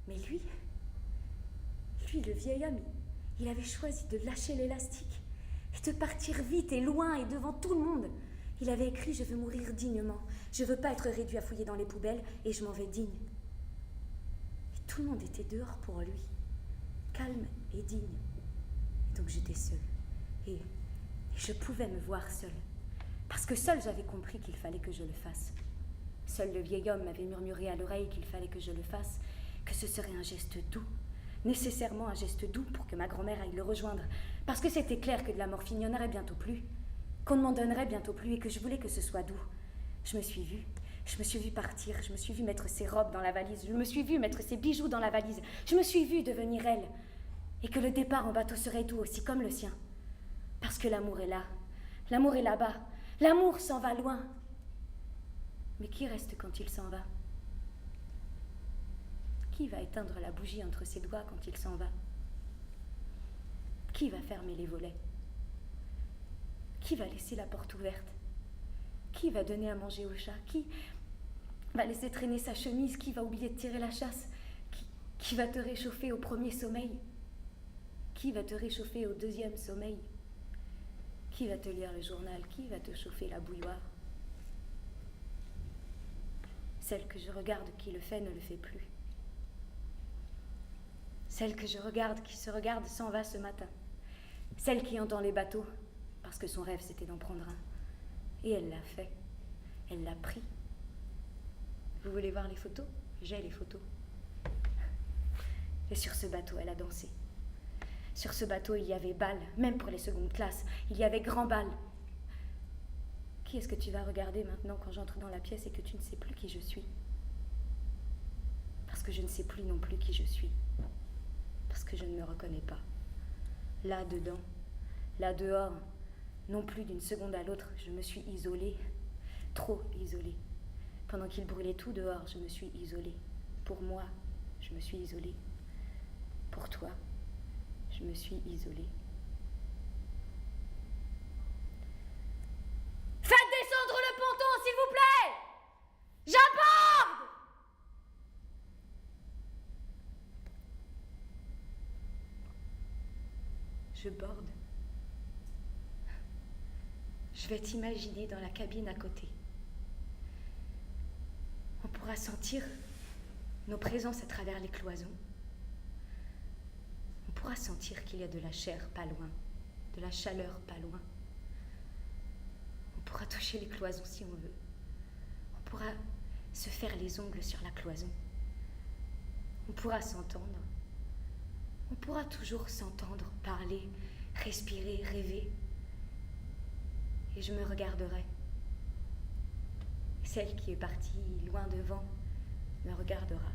Mais lui, le vieil homme, il avait choisi de lâcher l'élastique et de partir vite et loin et devant tout le monde. Il avait écrit « Je veux mourir dignement. Je veux pas être réduit à fouiller dans les poubelles et je m'en vais digne. » Et tout le monde était dehors pour lui, calme et digne. Et donc j'étais seule. Et je pouvais me voir seule. Parce que seule j'avais compris qu'il fallait que je le fasse. Seul le vieil homme m'avait murmuré à l'oreille qu'il fallait que je le fasse, que ce serait un geste doux, nécessairement un geste doux pour que ma grand-mère aille le rejoindre, parce que c'était clair que de la morphine, il n'y en aurait bientôt plus, qu'on ne m'en donnerait bientôt plus et que je voulais que ce soit doux. Je me suis vue partir, je me suis vue mettre ses robes dans la valise, je me suis vue mettre ses bijoux dans la valise, je me suis vue devenir elle, et que le départ en bateau serait doux aussi comme le sien, parce que l'amour est là, l'amour est là-bas, l'amour s'en va loin. Mais qui reste quand il s'en va? Qui va éteindre la bougie entre ses doigts quand il s'en va? Qui va fermer les volets? Qui va laisser la porte ouverte? Qui va donner à manger au chat? Qui va laisser traîner sa chemise? Qui va oublier de tirer la chasse? Qui va te réchauffer au premier sommeil? Qui va te réchauffer au deuxième sommeil? Qui va te lire le journal? Qui va te chauffer la bouilloire? Celle que je regarde qui le fait ne le fait plus. Celle que je regarde qui se regarde s'en va ce matin. Celle qui entend les bateaux, parce que son rêve c'était d'en prendre un. Et elle l'a fait. Elle l'a pris. Vous voulez voir les photos? J'ai les photos. Et sur ce bateau, elle a dansé. Sur ce bateau, il y avait bal, même pour les secondes classes. Il y avait grand bal. Qui est-ce que tu vas regarder maintenant quand j'entre dans la pièce et que tu ne sais plus qui je suis? Parce que je ne sais plus non plus qui je suis. Parce que je ne me reconnais pas. Là dedans, là dehors, non plus d'une seconde à l'autre, je me suis isolée, trop isolée. Pendant qu'il brûlait tout dehors, je me suis isolée. Pour moi, je me suis isolée. Pour toi, je me suis isolée. Faites descendre le ponton, s'il vous plaît! J'aborde! Je borde. Je vais t'imaginer dans la cabine à côté. On pourra sentir nos présences à travers les cloisons. On pourra sentir qu'il y a de la chair pas loin, de la chaleur pas loin. On pourra toucher les cloisons si on veut. On pourra se faire les ongles sur la cloison. On pourra s'entendre. On pourra toujours s'entendre, parler, respirer, rêver. Et je me regarderai. Celle qui est partie loin devant me regardera.